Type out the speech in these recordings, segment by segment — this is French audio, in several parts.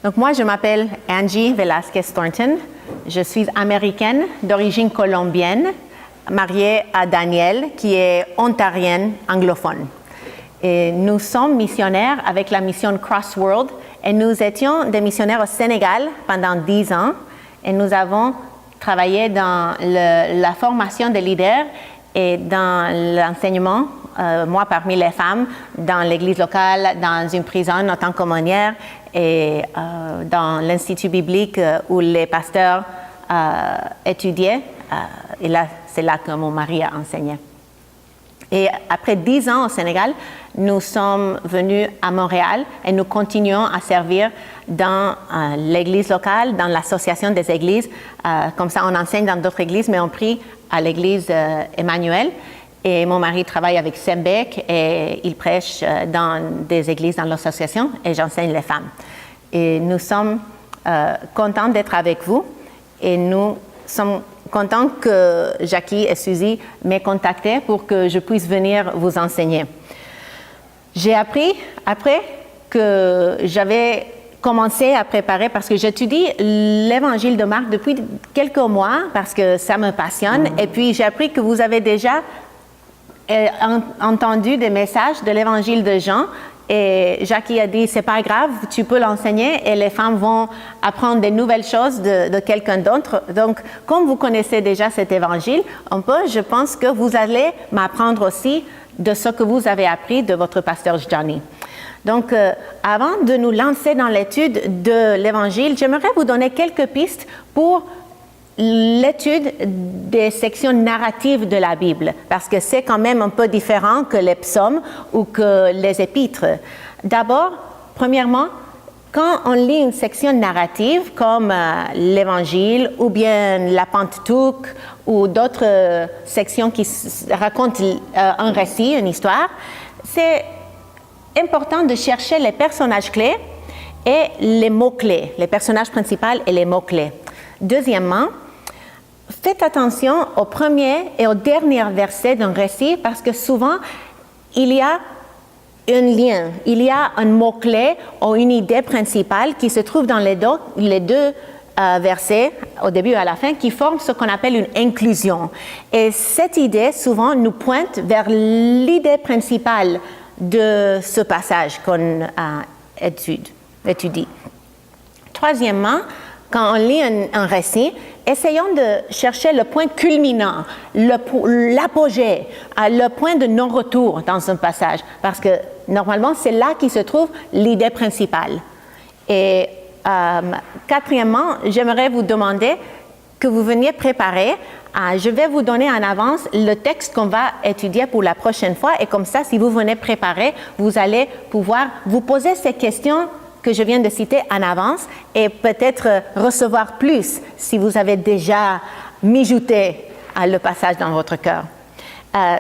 Donc moi, je m'appelle Angie Velasquez-Thornton. Je suis américaine d'origine colombienne, mariée à Daniel, qui est ontarienne anglophone. Et nous sommes missionnaires avec la mission Cross World et nous étions des missionnaires au Sénégal pendant 10 ans et nous avons travaillé dans la formation des leaders et dans l'enseignement, moi parmi les femmes, dans l'église locale, dans une prison en tant qu'aumônière et dans l'institut biblique où les pasteurs étudiaient. Et là, c'est là que mon mari a enseigné. Et après 10 ans au Sénégal, nous sommes venus à Montréal et nous continuons à servir dans l'église locale, dans l'association des églises. Comme ça, on enseigne dans d'autres églises, mais on prie à l'église Emmanuel. Et mon mari travaille avec Sembec et il prêche dans des églises dans l'association et j'enseigne les femmes. Et nous sommes contents d'être avec vous et nous sommes contents que Jackie et Suzy m'aient contacté pour que je puisse venir vous enseigner. J'ai appris après que j'avais commencé à préparer parce que j'étudie l'évangile de Marc depuis quelques mois parce que ça me passionne et puis j'ai appris que vous avez déjà entendu des messages de l'évangile de Jean et Jackie a dit c'est pas grave, tu peux l'enseigner et les femmes vont apprendre des nouvelles choses de quelqu'un d'autre. Donc, comme vous connaissez déjà cet évangile, je pense que vous allez m'apprendre aussi de ce que vous avez appris de votre pasteur Johnny. Donc, avant de nous lancer dans l'étude de l'évangile, j'aimerais vous donner quelques pistes pour l'étude des sections narratives de la Bible, parce que c'est quand même un peu différent que les psaumes ou que les épîtres. D'abord, premièrement, quand on lit une section narrative comme l'Évangile ou bien la Pentateuque ou d'autres sections qui racontent un récit, une histoire, c'est important de chercher les personnages clés et les mots-clés, les personnages principaux et les mots-clés. Deuxièmement, faites attention au premier et au dernier verset d'un récit parce que souvent, il y a un lien, il y a un mot-clé ou une idée principale qui se trouve dans les deux versets, au début et à la fin, qui forment ce qu'on appelle une inclusion. Et cette idée, souvent, nous pointe vers l'idée principale de ce passage qu'on étudie. Troisièmement, quand on lit un récit, essayons de chercher le point culminant, l'apogée, le point de non-retour dans un passage, parce que normalement, c'est là qui se trouve l'idée principale. Et quatrièmement, j'aimerais vous demander que vous veniez préparer. Je vais vous donner en avance le texte qu'on va étudier pour la prochaine fois, et comme ça, si vous venez préparer, vous allez pouvoir vous poser ces questions que je viens de citer en avance et peut-être recevoir plus si vous avez déjà mijoté le passage dans votre cœur.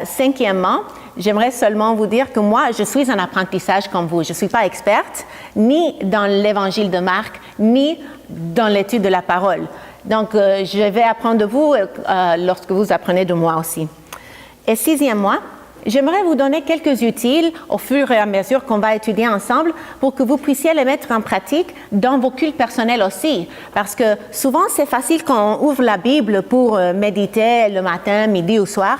Cinquièmement, j'aimerais seulement vous dire que moi, je suis en apprentissage comme vous. Je ne suis pas experte ni dans l'évangile de Marc, ni dans l'étude de la parole. Donc, je vais apprendre de vous lorsque vous apprenez de moi aussi. Et sixièmement, j'aimerais vous donner quelques utiles au fur et à mesure qu'on va étudier ensemble pour que vous puissiez les mettre en pratique dans vos cultes personnels aussi. Parce que souvent, c'est facile quand on ouvre la Bible pour méditer le matin, midi ou soir,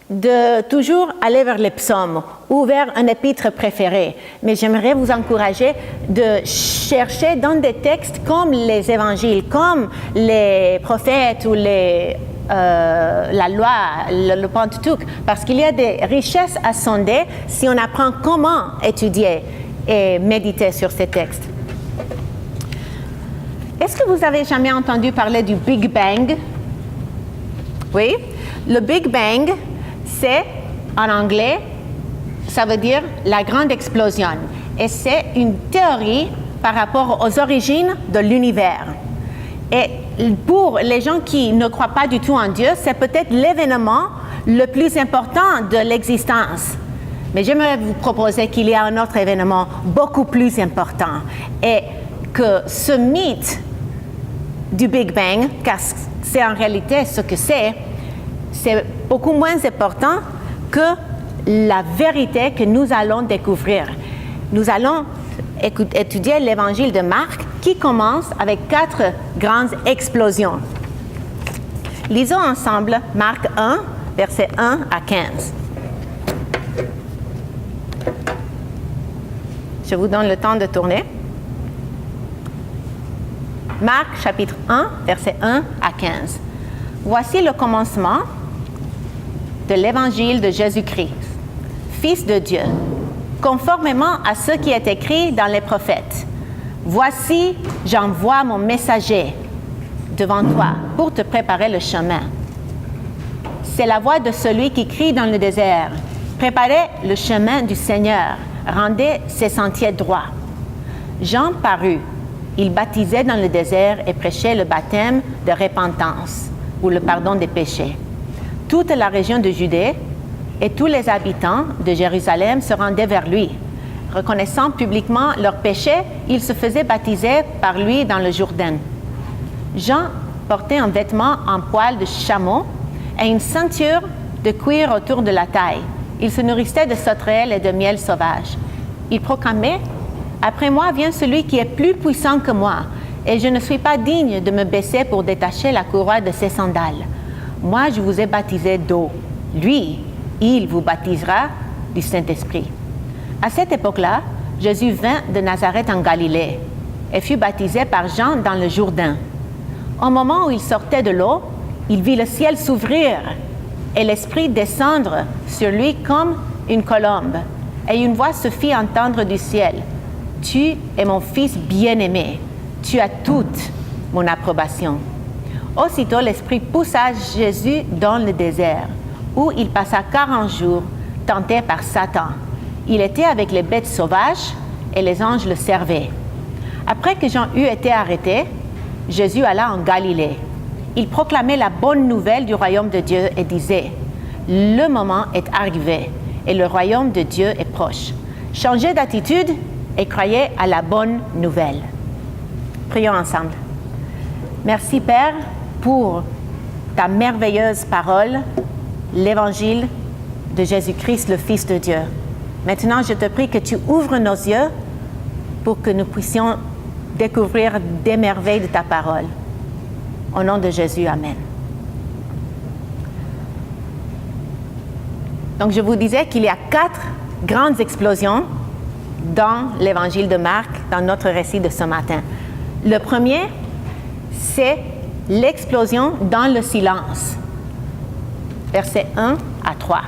de toujours aller vers les psaumes ou vers un épître préféré. Mais j'aimerais vous encourager de chercher dans des textes comme les évangiles, comme les prophètes ou la loi, le Pentateuque, parce qu'il y a des richesses à sonder si on apprend comment étudier et méditer sur ces textes. Est-ce que vous avez jamais entendu parler du Big Bang? Oui, le Big Bang, c'est en anglais, ça veut dire la grande explosion. Et c'est une théorie par rapport aux origines de l'univers. Et pour les gens qui ne croient pas du tout en Dieu, c'est peut-être l'événement le plus important de l'existence. Mais j'aimerais vous proposer qu'il y a un autre événement beaucoup plus important. Et que ce mythe du Big Bang, car c'est en réalité ce que c'est beaucoup moins important que la vérité que nous allons découvrir. Nous allons étudier l'évangile de Marc qui commence avec 4 grandes explosions. Lisons ensemble Marc 1, versets 1 à 15. Je vous donne le temps de tourner. Marc chapitre 1, versets 1 à 15. Voici le commencement de l'évangile de Jésus-Christ, Fils de Dieu, conformément à ce qui est écrit dans les prophètes. Voici, j'envoie mon messager devant toi pour te préparer le chemin. C'est la voix de celui qui crie dans le désert. Préparez le chemin du Seigneur, rendez ses sentiers droits. Jean parut. Il baptisait dans le désert et prêchait le baptême de repentance ou le pardon des péchés. Toute la région de Judée et tous les habitants de Jérusalem se rendaient vers lui. Reconnaissant publiquement leurs péchés, ils se faisaient baptiser par lui dans le Jourdain. Jean portait un vêtement en poil de chameau et une ceinture de cuir autour de la taille. Il se nourrissait de sauterelles et de miel sauvage. Il proclamait « Après moi vient celui qui est plus puissant que moi, et je ne suis pas digne de me baisser pour détacher la courroie de ses sandales. Moi, je vous ai baptisé d'eau. Lui, il vous baptisera du Saint-Esprit. » À cette époque-là, Jésus vint de Nazareth en Galilée et fut baptisé par Jean dans le Jourdain. Au moment où il sortait de l'eau, il vit le ciel s'ouvrir et l'Esprit descendre sur lui comme une colombe. Et une voix se fit entendre du ciel. « Tu es mon Fils bien-aimé. Tu as toute mon approbation. » Aussitôt, l'Esprit poussa Jésus dans le désert, où il passa 40 jours, tenté par Satan. Il était avec les bêtes sauvages et les anges le servaient. Après que Jean eut été arrêté, Jésus alla en Galilée. Il proclamait la bonne nouvelle du royaume de Dieu et disait « Le moment est arrivé et le royaume de Dieu est proche. Changez d'attitude et croyez à la bonne nouvelle. » Prions ensemble. Merci Père pour ta merveilleuse parole, l'évangile de Jésus-Christ, le Fils de Dieu. Maintenant, je te prie que tu ouvres nos yeux pour que nous puissions découvrir des merveilles de ta parole. Au nom de Jésus, Amen. Donc, je vous disais qu'il y a 4 grandes explosions dans l'évangile de Marc, dans notre récit de ce matin. Le premier, c'est l'explosion dans le silence. Versets 1 à 3.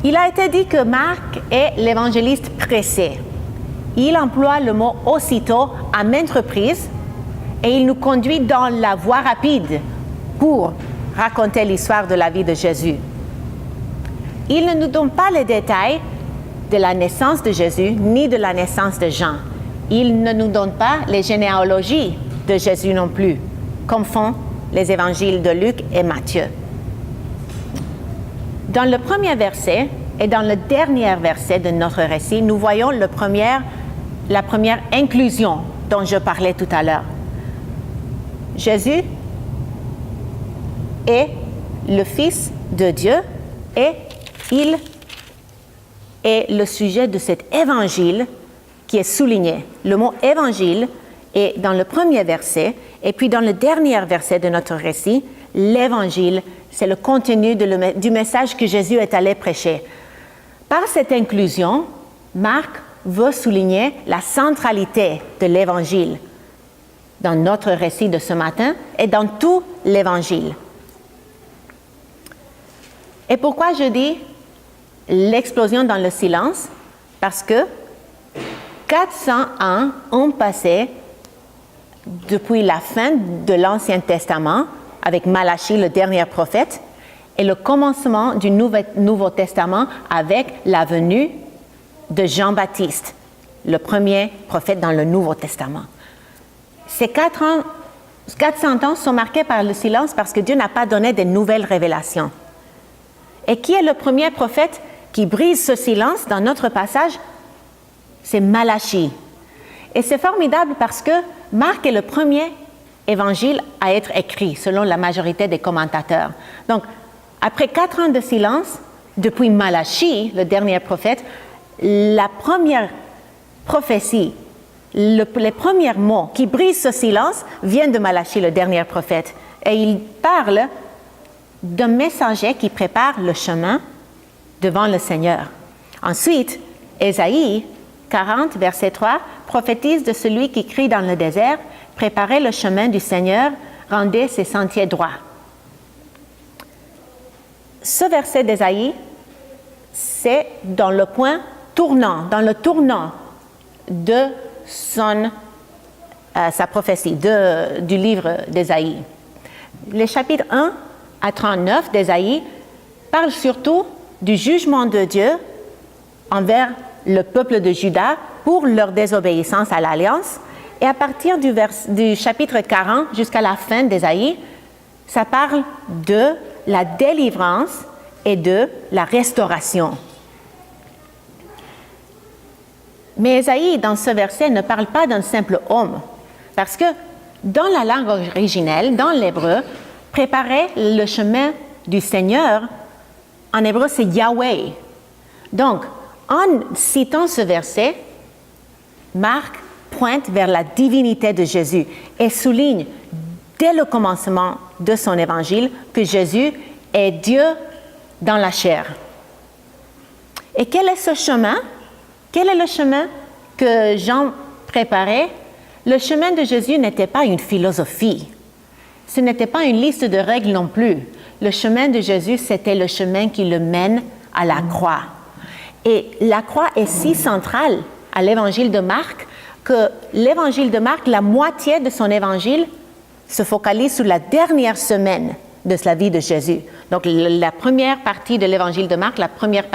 Il a été dit que Marc est l'évangéliste pressé. Il emploie le mot « aussitôt » à maintes reprises et il nous conduit dans la voie rapide pour raconter l'histoire de la vie de Jésus. Il ne nous donne pas les détails de la naissance de Jésus ni de la naissance de Jean. Il ne nous donne pas les généalogies de Jésus non plus, comme font les évangiles de Luc et Matthieu. Dans le premier verset et dans le dernier verset de notre récit, nous voyons la première inclusion dont je parlais tout à l'heure. Jésus est le Fils de Dieu et il est le sujet de cet évangile qui est souligné. Le mot évangile est dans le premier verset et puis dans le dernier verset de notre récit, l'évangile, c'est le contenu du message que Jésus est allé prêcher. Par cette inclusion, Marc veut souligner la centralité de l'évangile dans notre récit de ce matin et dans tout l'évangile. Et pourquoi je dis l'explosion dans le silence? Parce que 400 ans ont passé depuis la fin de l'Ancien Testament avec Malachie, le dernier prophète, et le commencement du Nouveau Testament avec la venue de Jean-Baptiste, le premier prophète dans le Nouveau Testament. Ces 400 ans sont marqués par le silence parce que Dieu n'a pas donné de nouvelles révélations. Et qui est le premier prophète qui brise ce silence dans notre passage? C'est Malachie. Et c'est formidable parce que Marc est le premier évangile à être écrit, selon la majorité des commentateurs. Donc, après 4 ans de silence, depuis Malachie, le dernier prophète, la première prophétie, les premiers mots qui brisent ce silence viennent de Malachie, le dernier prophète. Et il parle d'un messager qui prépare le chemin devant le Seigneur. Ensuite, Ésaïe 40, verset 3, prophétise de celui qui crie dans le désert, « Préparez le chemin du Seigneur, rendez ses sentiers droits. » Ce verset d'Ésaïe, c'est dans le point tournant, dans le tournant de sa prophétie, du livre d'Ésaïe. Les chapitres 1 à 39 d'Ésaïe parlent surtout du jugement de Dieu envers le peuple de Juda pour leur désobéissance à l'Alliance. Et à partir du chapitre 40 jusqu'à la fin d'Ésaïe, ça parle de la délivrance et de la restauration. Mais Ésaïe, dans ce verset, ne parle pas d'un simple homme, parce que dans la langue originelle, dans l'hébreu, préparer le chemin du Seigneur, en hébreu, c'est Yahweh. Donc, en citant ce verset, Marc pointe vers la divinité de Jésus et souligne dès le commencement de son évangile que Jésus est Dieu dans la chair. Et quel est ce chemin? Quel est le chemin que Jean préparait? Le chemin de Jésus n'était pas une philosophie. Ce n'était pas une liste de règles non plus. Le chemin de Jésus, c'était le chemin qui le mène à la croix. Et la croix est si centrale à l'évangile de Marc que l'évangile de Marc, la moitié de son évangile, se focalise sur la dernière semaine de la vie de Jésus. Donc la première partie de l'évangile de Marc, la première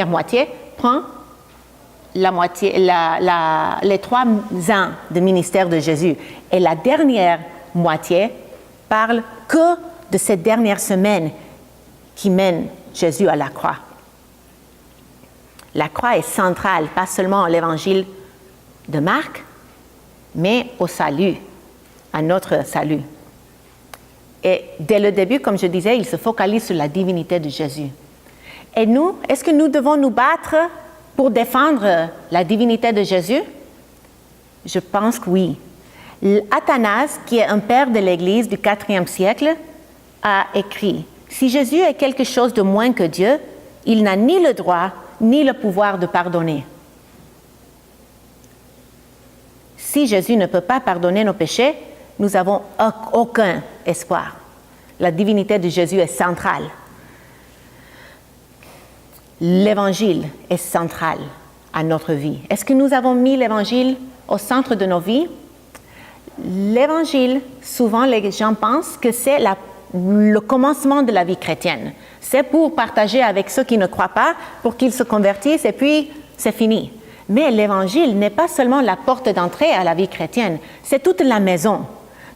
moitié, prend les 3 ans de ministère de Jésus. Et la dernière moitié parle que de cette dernière semaine qui mène Jésus à la croix. La croix est centrale, pas seulement à l'évangile de Marc, mais au salut, à notre salut. Et dès le début, comme je disais, il se focalise sur la divinité de Jésus. Et nous, est-ce que nous devons nous battre pour défendre la divinité de Jésus? Je pense que oui. Athanase, qui est un père de l'Église du IVe siècle, a écrit « Si Jésus est quelque chose de moins que Dieu, il n'a ni le droit ni le pouvoir de pardonner. Si Jésus ne peut pas pardonner nos péchés, nous n'avons aucun espoir. La divinité de Jésus est centrale. L'Évangile est central à notre vie. Est-ce que nous avons mis l'Évangile au centre de nos vies? L'Évangile, souvent les gens pensent que c'est le commencement de la vie chrétienne. C'est pour partager avec ceux qui ne croient pas, pour qu'ils se convertissent et puis c'est fini. Mais l'Évangile n'est pas seulement la porte d'entrée à la vie chrétienne, c'est toute la maison.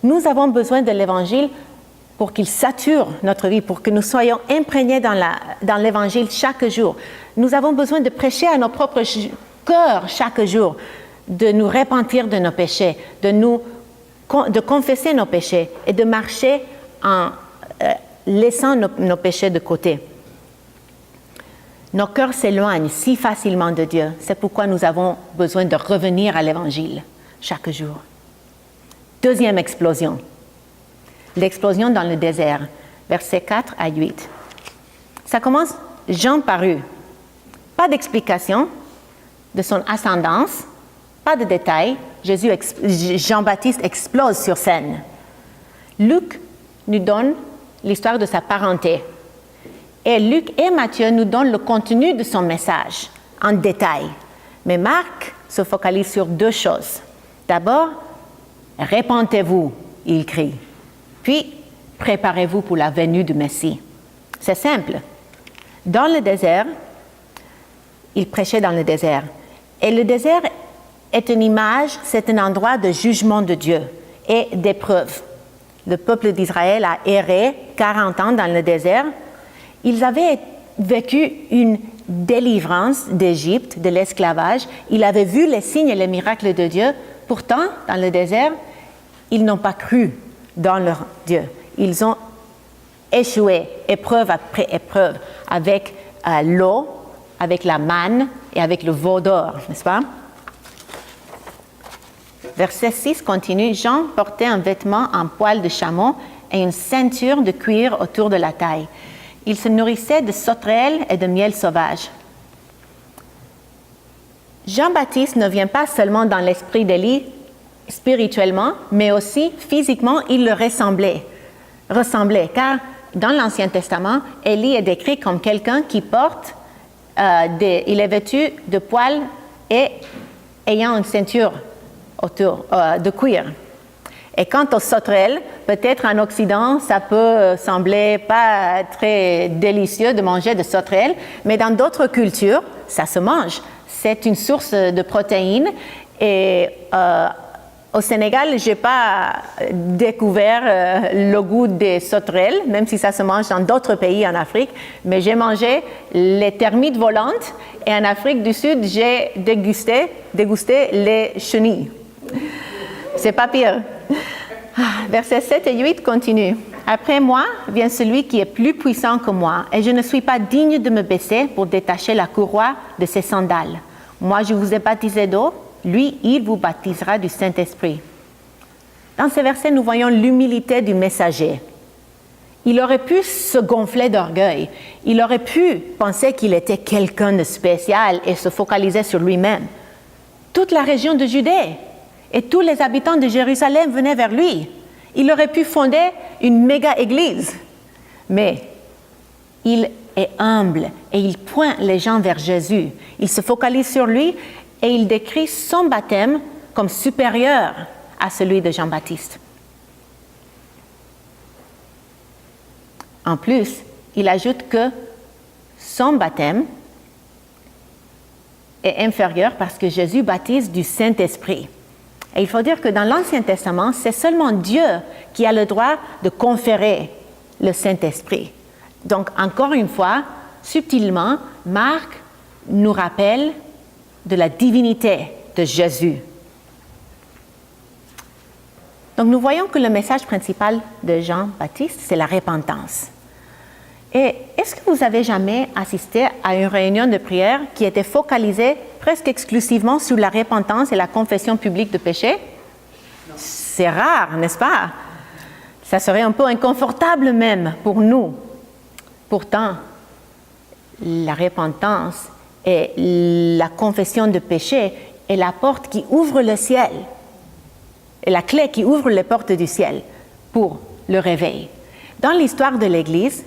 Nous avons besoin de l'Évangile pour qu'il sature notre vie, pour que nous soyons imprégnés dans l'Évangile chaque jour. Nous avons besoin de prêcher à nos propres cœurs chaque jour, de nous repentir de nos péchés, de confesser nos péchés et de marcher en laissant nos péchés de côté. Nos cœurs s'éloignent si facilement de Dieu. C'est pourquoi nous avons besoin de revenir à l'Évangile chaque jour. Deuxième explosion. L'explosion dans le désert, versets 4 à 8. Ça commence, Jean parut. Pas d'explication de son ascendance, pas de détails. Jean-Baptiste explose sur scène. Luc nous donne l'histoire de sa parenté. Et Luc et Matthieu nous donnent le contenu de son message en détail. Mais Marc se focalise sur 2 choses. D'abord, répentez-vous, il crie. Puis, préparez-vous pour la venue du Messie. C'est simple. Dans le désert, il prêchait dans le désert. Et le désert est une image, c'est un endroit de jugement de Dieu et d'épreuve. Le peuple d'Israël a erré 40 ans dans le désert. Ils avaient vécu une délivrance d'Égypte, de l'esclavage. Ils avaient vu les signes et les miracles de Dieu. Pourtant, dans le désert, ils n'ont pas cru dans leur Dieu. Ils ont échoué, épreuve après épreuve, avec l'eau, avec la manne et avec le veau d'or, n'est-ce pas? Verset 6 continue, Jean portait un vêtement en poil de chameau et une ceinture de cuir autour de la taille. Il se nourrissait de sauterelles et de miel sauvage. Jean-Baptiste ne vient pas seulement dans l'esprit d'Élie spirituellement, mais aussi physiquement, il le ressemblait, car dans l'Ancien Testament, Élie est décrit comme quelqu'un qui porte, il est vêtu de poils et ayant une ceinture autour de cuir. Et quant aux sauterelles, peut-être en Occident, ça peut sembler pas très délicieux de manger de sauterelles, mais dans d'autres cultures, ça se mange. C'est une source de protéines et au Sénégal, je n'ai pas découvert le goût des sauterelles, même si ça se mange dans d'autres pays en Afrique, mais j'ai mangé les termites volantes et en Afrique du Sud, j'ai dégusté les chenilles. C'est pas pire. Versets 7 et 8 continuent. Après moi vient celui qui est plus puissant que moi, et je ne suis pas digne de me baisser pour détacher la courroie de ses sandales. Moi, je vous ai baptisé d'eau, lui, il vous baptisera du Saint-Esprit. Dans ces versets, nous voyons l'humilité du messager. Il aurait pu se gonfler d'orgueil. Il aurait pu penser qu'il était quelqu'un de spécial et se focaliser sur lui-même. Toute la région de Judée et tous les habitants de Jérusalem venaient vers lui. Il aurait pu fonder une méga-église. Mais il est humble et il pointe les gens vers Jésus. Il se focalise sur lui et il décrit son baptême comme supérieur à celui de Jean-Baptiste. En plus, il ajoute que son baptême est inférieur parce que Jésus baptise du Saint-Esprit. Et il faut dire que dans l'Ancien Testament, c'est seulement Dieu qui a le droit de conférer le Saint-Esprit. Donc, encore une fois, subtilement, Marc nous rappelle de la divinité de Jésus. Donc, nous voyons que le message principal de Jean-Baptiste, c'est la repentance. Et est-ce que vous avez jamais assisté à une réunion de prière qui était focalisée presque exclusivement sur la repentance et la confession publique de péché? C'est rare, n'est-ce pas? Ça serait un peu inconfortable même pour nous. Pourtant, la repentance et la confession de péché est la porte qui ouvre le ciel, et la clé qui ouvre les portes du ciel pour le réveil. Dans l'histoire de l'Église,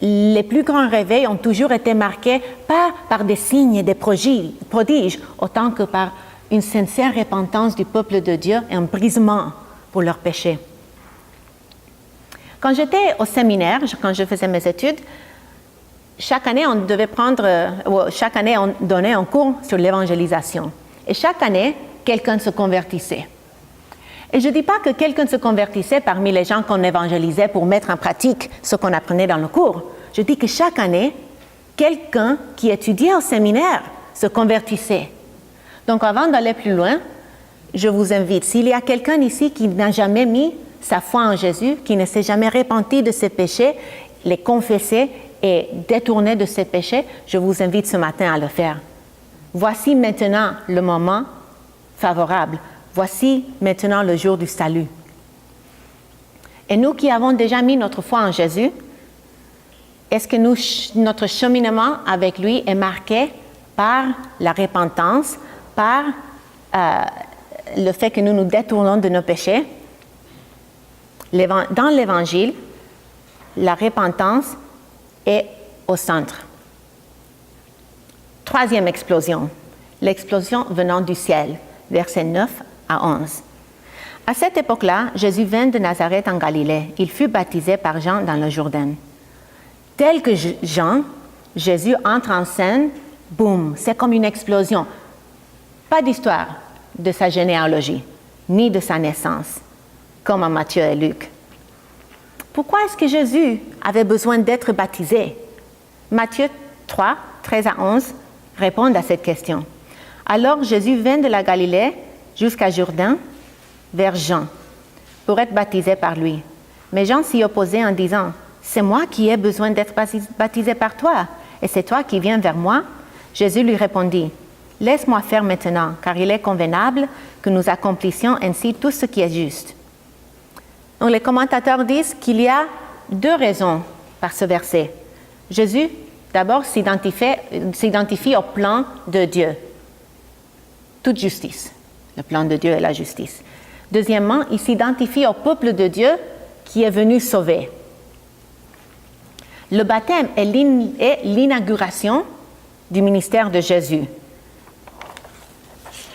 les plus grands réveils ont toujours été marqués pas par des signes et des prodiges, autant que par une sincère repentance du peuple de Dieu et un brisement pour leurs péchés. Quand j'étais au séminaire, quand je faisais mes études, chaque année, on donnait un cours sur l'évangélisation. Et chaque année, quelqu'un se convertissait. Et je ne dis pas que quelqu'un se convertissait parmi les gens qu'on évangélisait pour mettre en pratique ce qu'on apprenait dans le cours. Je dis que chaque année, quelqu'un qui étudiait au séminaire se convertissait. Donc, avant d'aller plus loin, je vous invite, s'il y a quelqu'un ici qui n'a jamais mis sa foi en Jésus, qui ne s'est jamais repenti de ses péchés, les confesser et détourner de ses péchés, je vous invite ce matin à le faire. Voici maintenant le moment favorable. Voici maintenant le jour du salut. Et nous qui avons déjà mis notre foi en Jésus, est-ce que notre cheminement avec lui est marqué par la repentance, par le fait que nous nous détournons de nos péchés? Dans l'Évangile, la repentance est au centre. Troisième explosion, l'explosion venant du ciel, versets 9 à 11. À cette époque-là, Jésus vint de Nazareth en Galilée. Il fut baptisé par Jean dans le Jourdain. Tel que Jean, Jésus entre en scène, boum, c'est comme une explosion. Pas d'histoire de sa généalogie, ni de sa naissance, comme en Matthieu et Luc. Pourquoi est-ce que Jésus avait besoin d'être baptisé? Matthieu 3, 13 à 11 répondent à cette question. Alors Jésus vint de la Galilée jusqu'à Jourdain, vers Jean, pour être baptisé par lui. Mais Jean s'y opposait en disant, « C'est moi qui ai besoin d'être baptisé par toi, et c'est toi qui viens vers moi? Jésus lui répondit, « Laisse-moi faire maintenant, car il est convenable que nous accomplissions ainsi tout ce qui est juste. » Donc les commentateurs disent qu'il y a deux raisons par ce verset. Jésus, d'abord, s'identifie au plan de Dieu. Toute justice. Le plan de Dieu est la justice. Deuxièmement, il s'identifie au peuple de Dieu qui est venu sauver. Le baptême est l'inauguration du ministère de Jésus.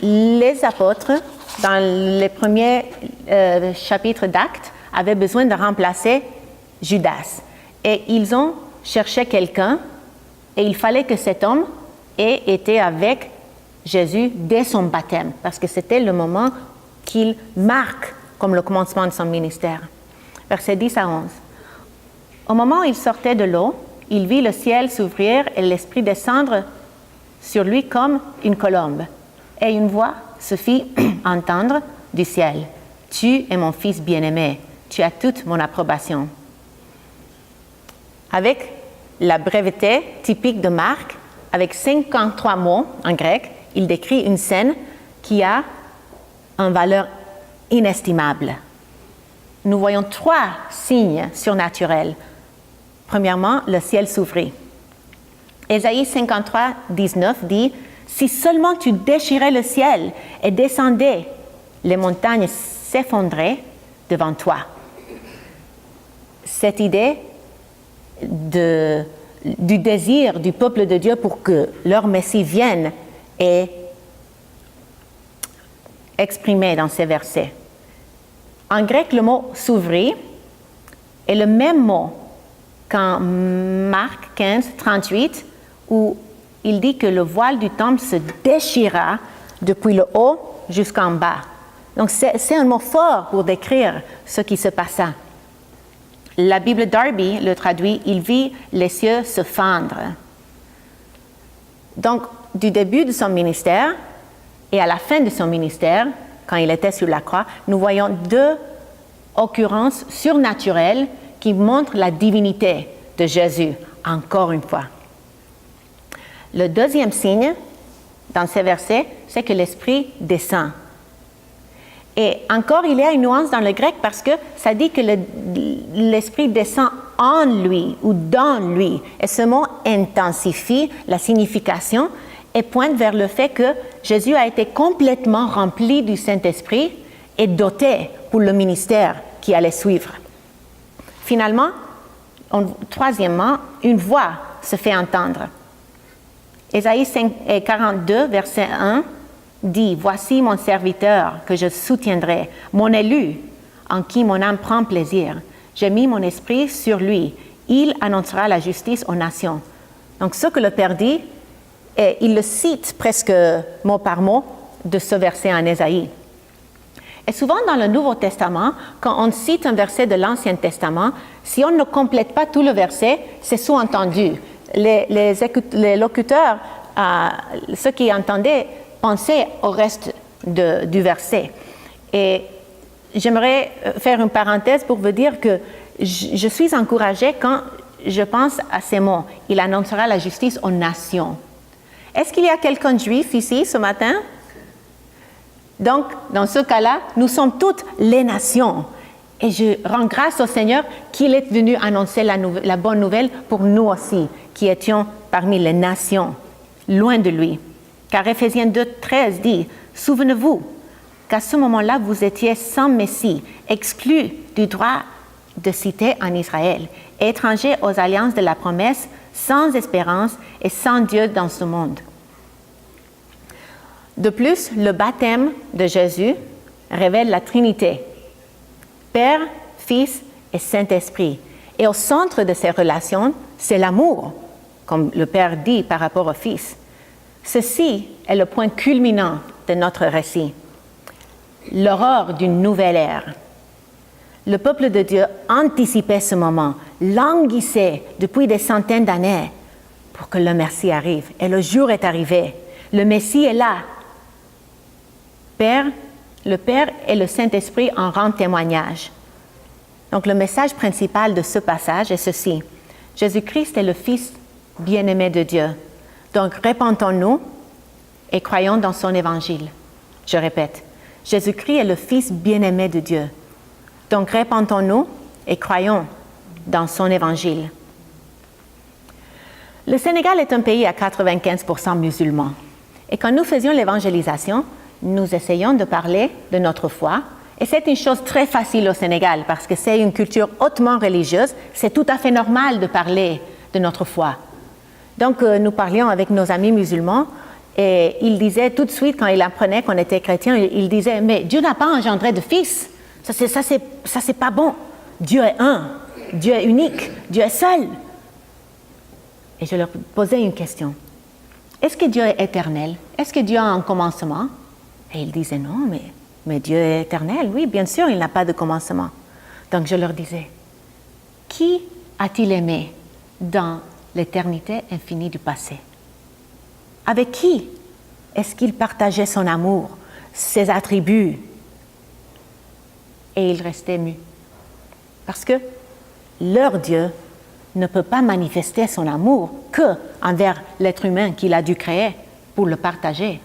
Les apôtres, dans les premiers chapitres d'Actes, avaient besoin de remplacer Judas. Et ils ont cherché quelqu'un, et il fallait que cet homme ait été avec Jésus dès son baptême, parce que c'était le moment qu'il marque comme le commencement de son ministère. Versets 10 à 11. Au moment où il sortait de l'eau, il vit le ciel s'ouvrir et l'Esprit descendre sur lui comme une colombe. Et une voix se fit entendre du ciel. « Tu es mon Fils bien-aimé, tu as toute mon approbation. » Avec la breveté typique de Marc, avec 53 mots en grec, il décrit une scène qui a une valeur inestimable. Nous voyons 3 signes surnaturels. Premièrement, le ciel s'ouvrit. Ésaïe 53, 19 dit « Si seulement tu déchirais le ciel et descendais, les montagnes s'effondraient devant toi. » Cette idée du désir du peuple de Dieu pour que leur Messie vienne est exprimée dans ces versets. En grec, le mot « s'ouvrir » est le même mot qu'en Marc 15, 38, où il dit que le voile du temple se déchira depuis le haut jusqu'en bas. Donc c'est un mot fort pour décrire ce qui se passa. La Bible Darby le traduit « Il vit les cieux se fendre ». Donc, du début de son ministère et à la fin de son ministère, quand il était sur la croix, nous voyons 2 occurrences surnaturelles qui montrent la divinité de Jésus, encore une fois. Le deuxième signe dans ces versets, c'est que l'Esprit descend. Et encore, il y a une nuance dans le grec parce que ça dit que l'Esprit descend en lui ou dans lui. Et ce mot intensifie la signification et pointe vers le fait que Jésus a été complètement rempli du Saint-Esprit et doté pour le ministère qui allait suivre. Finalement, troisièmement, une voix se fait entendre. Ésaïe 42, verset 1, dit « Voici mon serviteur que je soutiendrai, mon élu, en qui mon âme prend plaisir. J'ai mis mon esprit sur lui. Il annoncera la justice aux nations. » Donc, ce que le Père dit, et il le cite presque mot par mot de ce verset en Ésaïe. Et souvent dans le Nouveau Testament, quand on cite un verset de l'Ancien Testament, si on ne complète pas tout le verset, c'est sous-entendu. Les locuteurs, ceux qui entendaient, pensaient au reste du verset. Et j'aimerais faire une parenthèse pour vous dire que je suis encouragée quand je pense à ces mots. Il annoncera la justice aux nations. Est-ce qu'il y a quelqu'un de juif ici ce matin? Donc, dans ce cas-là, nous sommes toutes les nations. Et je rends grâce au Seigneur qu'il est venu annoncer la bonne nouvelle pour nous aussi, qui étions parmi les nations, loin de lui. Car Éphésiens 2, 13 dit « Souvenez-vous qu'à ce moment-là, vous étiez sans Messie, exclus du droit de cité en Israël, étrangers aux alliances de la promesse, sans espérance et sans Dieu dans ce monde. » De plus, le baptême de Jésus révèle la Trinité, Père, Fils et Saint-Esprit. Et au centre de ces relations, c'est l'amour, comme le Père dit par rapport au Fils. Ceci est le point culminant de notre récit, l'aurore d'une nouvelle ère. Le peuple de Dieu anticipait ce moment, languissait depuis des centaines d'années pour que le Messie arrive. Et le jour est arrivé. Le Messie est là. Le Père et le Saint-Esprit en rendent témoignage. Donc le message principal de ce passage est ceci. Jésus-Christ est le Fils bien-aimé de Dieu. Donc, répentons-nous et croyons dans son évangile. Je répète, Jésus-Christ est le Fils bien-aimé de Dieu. Donc, répentons-nous et croyons dans son évangile. Le Sénégal est un pays à 95% musulman. Et quand nous faisions l'évangélisation, nous essayons de parler de notre foi. Et c'est une chose très facile au Sénégal parce que c'est une culture hautement religieuse. C'est tout à fait normal de parler de notre foi. Donc, nous parlions avec nos amis musulmans et ils disaient tout de suite, quand ils apprenaient qu'on était chrétiens, ils disaient « Mais Dieu n'a pas engendré de fils. Ça, c'est pas bon. Dieu est un. Dieu est unique. Dieu est seul. » Et je leur posais une question. Est-ce que Dieu est éternel? Est-ce que Dieu a un commencement? Et ils disaient non, mais Dieu est éternel. Oui, bien sûr, il n'a pas de commencement. Donc je leur disais, qui a-t-il aimé dans l'éternité infinie du passé? Avec qui est-ce qu'il partageait son amour, ses attributs? Et ils restaient mus. Parce que leur Dieu ne peut pas manifester son amour que envers l'être humain qu'il a dû créer pour le partager.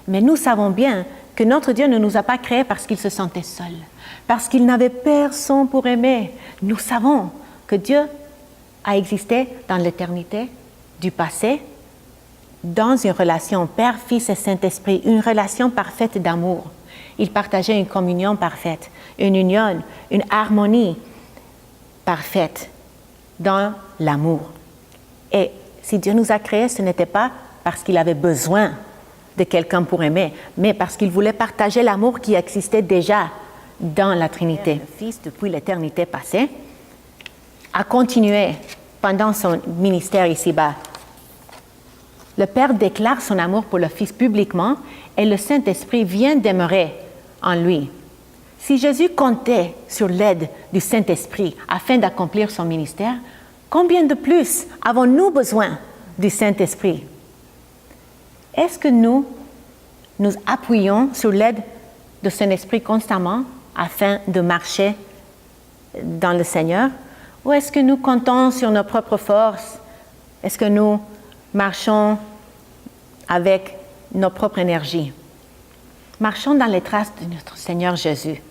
Mais nous savons bien que notre Dieu ne nous a pas créés parce qu'il se sentait seul, parce qu'il n'avait personne pour aimer. Nous savons que Dieu a existé dans l'éternité du passé, dans une relation Père, Fils et Saint-Esprit, une relation parfaite d'amour. Il partageait une communion parfaite, une union, une harmonie parfaite dans l'amour. Et si Dieu nous a créés, ce n'était pas parce qu'il avait besoin de quelqu'un pour aimer, mais parce qu'il voulait partager l'amour qui existait déjà dans la Trinité. Le Fils, depuis l'éternité passée, a continué pendant son ministère ici-bas. Le Père déclare son amour pour le Fils publiquement et le Saint-Esprit vient demeurer en lui. Si Jésus comptait sur l'aide du Saint-Esprit afin d'accomplir son ministère, combien de plus avons-nous besoin du Saint-Esprit? Est-ce que nous appuyons sur l'aide de Saint-Esprit constamment afin de marcher dans le Seigneur? Ou est-ce que nous comptons sur nos propres forces? Est-ce que nous marchons avec nos propres énergies? Marchons dans les traces de notre Seigneur Jésus.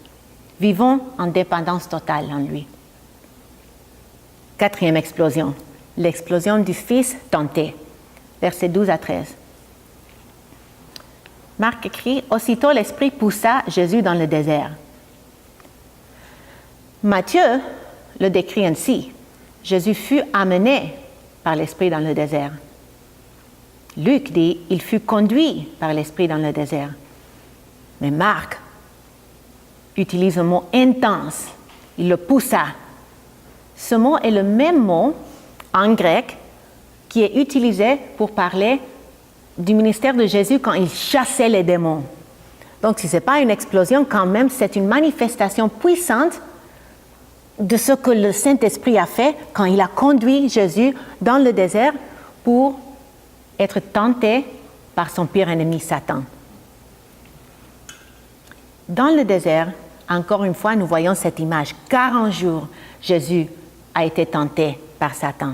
Vivons en dépendance totale en lui. Quatrième explosion, l'explosion du Fils tenté, versets 12 à 13. Marc écrit, « Aussitôt l'Esprit poussa Jésus dans le désert. » Matthieu le décrit ainsi, « Jésus fut amené par l'Esprit dans le désert. » Luc dit, « Il fut conduit par l'Esprit dans le désert. » Mais Marc utilise un mot intense, il le poussa. Ce mot est le même mot en grec qui est utilisé pour parler du ministère de Jésus quand il chassait les démons. Donc, si ce n'est pas une explosion, quand même, c'est une manifestation puissante de ce que le Saint-Esprit a fait quand il a conduit Jésus dans le désert pour être tenté par son pire ennemi, Satan. Dans le désert, encore une fois, nous voyons cette image. 40 jours, Jésus a été tenté par Satan.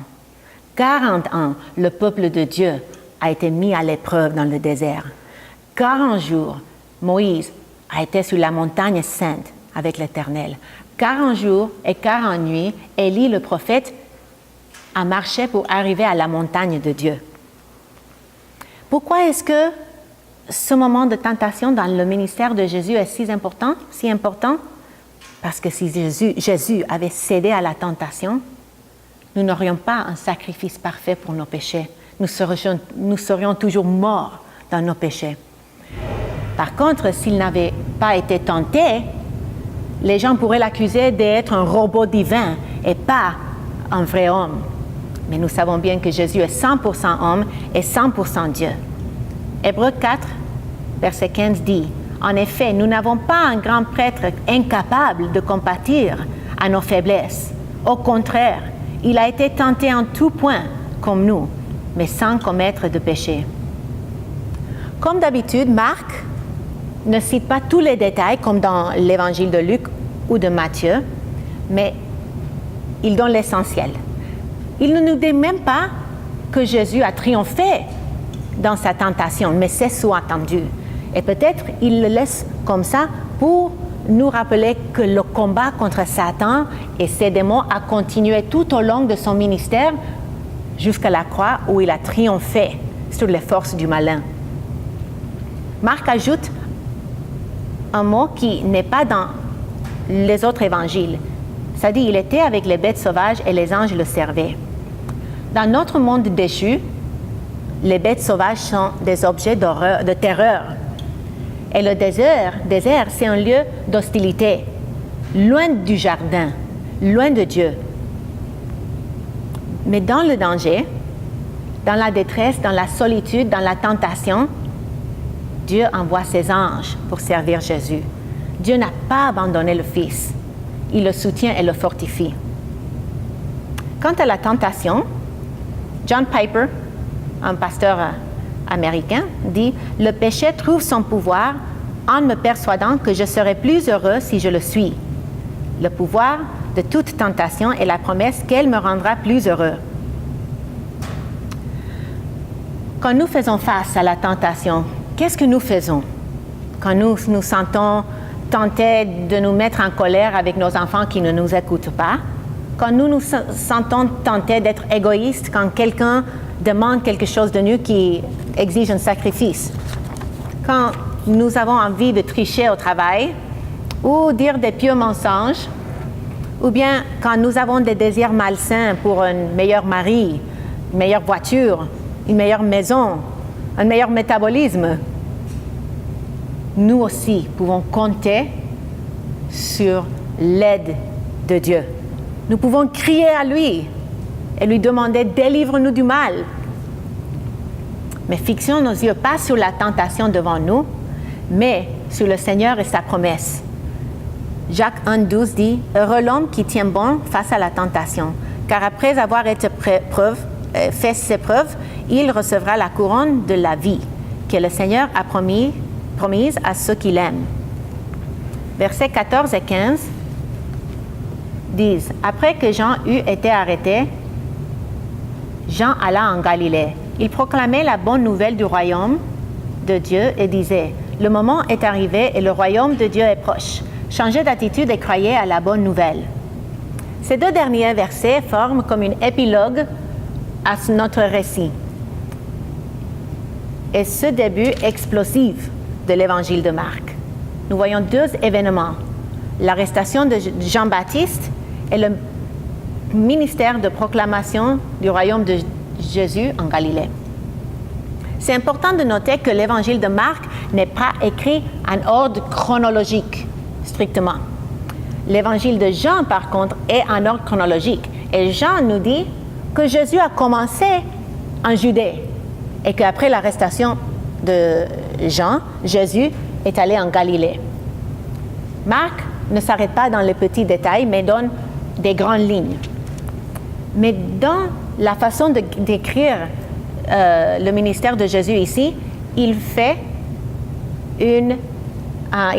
40 ans, le peuple de Dieu a été mis à l'épreuve dans le désert. 40 jours, Moïse a été sur la montagne sainte avec l'Éternel. 40 jours et 40 nuits, Élie le prophète a marché pour arriver à la montagne de Dieu. Pourquoi est-ce que ce moment de tentation dans le ministère de Jésus est si important? Parce que si Jésus avait cédé à la tentation, nous n'aurions pas un sacrifice parfait pour nos péchés. Nous serions toujours morts dans nos péchés. Par contre, s'il n'avait pas été tenté, les gens pourraient l'accuser d'être un robot divin et pas un vrai homme. Mais nous savons bien que Jésus est 100% homme et 100% Dieu. Hébreux 4, verset 15 dit, « En effet, nous n'avons pas un grand prêtre incapable de compatir à nos faiblesses. Au contraire, il a été tenté en tout point comme nous, mais sans commettre de péché. » Comme d'habitude, Marc ne cite pas tous les détails comme dans l'évangile de Luc ou de Matthieu, mais il donne l'essentiel. Il ne nous dit même pas que Jésus a triomphé dans sa tentation, mais c'est sous-entendu. Et peut-être il le laisse comme ça pour nous rappeler que le combat contre Satan et ses démons a continué tout au long de son ministère jusqu'à la croix où il a triomphé sur les forces du malin. Marc ajoute un mot qui n'est pas dans les autres évangiles. Ça dit, il était avec les bêtes sauvages et les anges le servaient. Dans notre monde déchu, les bêtes sauvages sont des objets d'horreur, de terreur. Et le désert, c'est un lieu d'hostilité, loin du jardin, loin de Dieu. Mais dans le danger, dans la détresse, dans la solitude, dans la tentation, Dieu envoie ses anges pour servir Jésus. Dieu n'a pas abandonné le Fils. Il le soutient et le fortifie. Quant à la tentation, John Piper, un pasteur américain, dit « Le péché trouve son pouvoir en me persuadant que je serai plus heureux si je le suis. Le pouvoir de toute tentation est la promesse qu'elle me rendra plus heureux. » Quand nous faisons face à la tentation, qu'est-ce que nous faisons? Quand nous nous sentons tentés de nous mettre en colère avec nos enfants qui ne nous écoutent pas, quand nous nous sentons tentés d'être égoïstes, quand quelqu'un demande quelque chose de nous qui exige un sacrifice, quand nous avons envie de tricher au travail ou dire des pieux mensonges, ou bien quand nous avons des désirs malsains pour un meilleur mari, une meilleure voiture, une meilleure maison, un meilleur métabolisme, nous aussi pouvons compter sur l'aide de Dieu. Nous pouvons crier à lui et lui demander « Délivre-nous du mal ». Mais fixons nos yeux pas sur la tentation devant nous, mais sur le Seigneur et sa promesse. Jacques 1,12 dit « Heureux l'homme qui tient bon face à la tentation, car après avoir été fait ses preuves, il recevra la couronne de la vie que le Seigneur a promise à ceux qui l'aiment. » Versets 14 et 15 disent « Après que Jean eut été arrêté, Jean alla en Galilée. Il proclamait la bonne nouvelle du royaume de Dieu et disait « Le moment est arrivé et le royaume de Dieu est proche. Changez d'attitude et croyez à la bonne nouvelle. » Ces deux derniers versets forment comme une épilogue à notre récit. Et ce début explosif de l'évangile de Marc. Nous voyons deux événements, l'arrestation de Jean-Baptiste et le ministère de proclamation du royaume de Jésus en Galilée. C'est important de noter que l'évangile de Marc n'est pas écrit en ordre chronologique, strictement. L'évangile de Jean, par contre, est en ordre chronologique. Et Jean nous dit que Jésus a commencé en Judée et qu'après l'arrestation de Jean, Jésus est allé en Galilée. Marc ne s'arrête pas dans les petits détails, mais donne des grandes lignes. Mais dans la façon d'écrire le ministère de Jésus ici, il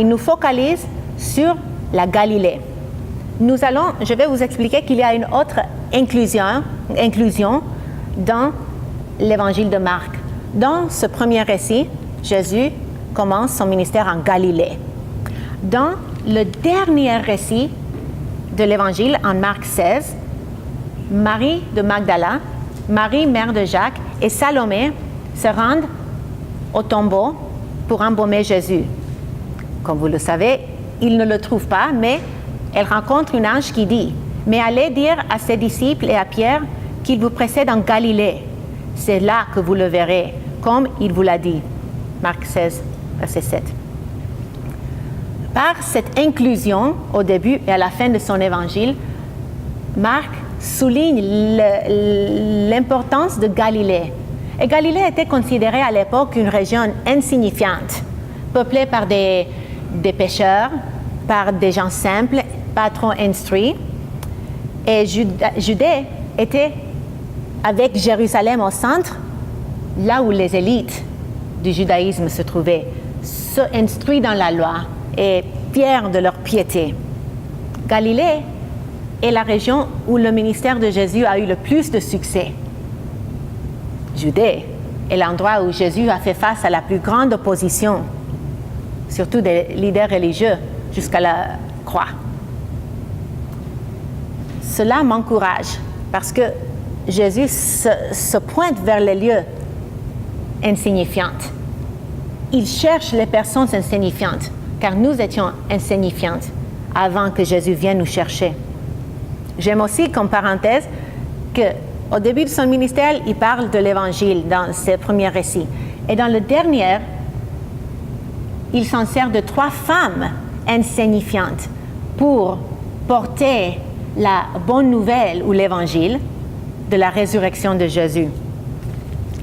nous focalise sur la Galilée. Je vais vous expliquer qu'il y a une autre inclusion dans l'évangile de Marc. Dans ce premier récit, Jésus commence son ministère en Galilée. Dans le dernier récit de l'évangile, en Marc 16, Marie de Magdala, Marie, mère de Jacques, et Salomé se rendent au tombeau pour embaumer Jésus. Comme vous le savez, ils ne le trouvent pas, mais elle rencontre une ange qui dit « Mais allez dire à ses disciples et à Pierre qu'il vous précède en Galilée. C'est là que vous le verrez, comme il vous l'a dit. » Marc 16, verset 7. Par cette inclusion au début et à la fin de son évangile, Marc souligne l'importance de Galilée. Et Galilée était considérée à l'époque une région insignifiante, peuplée par des pêcheurs, par des gens simples, pas trop instruits. Et Judée était, avec Jérusalem au centre, là où les élites du judaïsme se trouvaient, ceux instruits dans la loi et fiers de leur piété. Galilée est la région où le ministère de Jésus a eu le plus de succès. Judée est l'endroit où Jésus a fait face à la plus grande opposition, surtout des leaders religieux, jusqu'à la croix. Cela m'encourage parce que Jésus se pointe vers les lieux insignifiants. Il cherche les personnes insignifiantes, car nous étions insignifiantes avant que Jésus vienne nous chercher. J'aime aussi, comme parenthèse, qu'au début de son ministère, il parle de l'Évangile dans ses premiers récits. Et dans le dernier, il s'en sert de 3 femmes insignifiantes pour porter la bonne nouvelle ou l'Évangile de la résurrection de Jésus.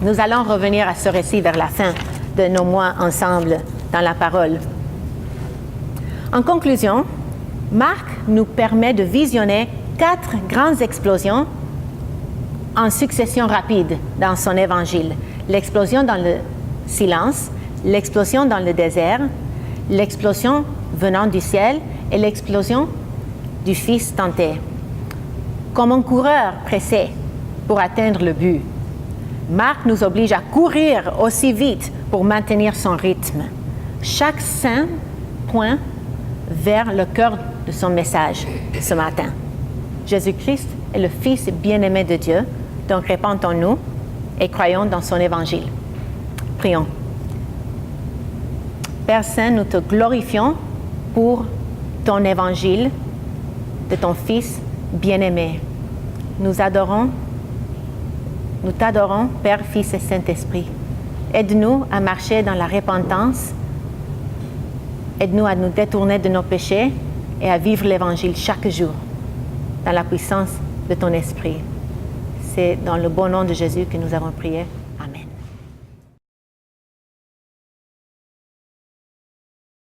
Nous allons revenir à ce récit vers la fin de nos mois ensemble dans la parole. En conclusion, Marc nous permet de visionner 4 grandes explosions en succession rapide dans son évangile. L'explosion dans le silence, l'explosion dans le désert, l'explosion venant du ciel et l'explosion du Fils tenté. Comme un coureur pressé pour atteindre le but, Marc nous oblige à courir aussi vite pour maintenir son rythme. Chaque saint pointe vers le cœur de son message ce matin. Jésus-Christ est le Fils bien-aimé de Dieu, donc répandons-nous et croyons dans son évangile. Prions. Père Saint, nous te glorifions pour ton évangile de ton Fils bien-aimé. Nous t'adorons, Père, Fils et Saint-Esprit. Aide-nous à marcher dans la repentance. Aide-nous à nous détourner de nos péchés et à vivre l'Évangile chaque jour dans la puissance de ton Esprit. C'est dans le bon nom de Jésus que nous avons prié.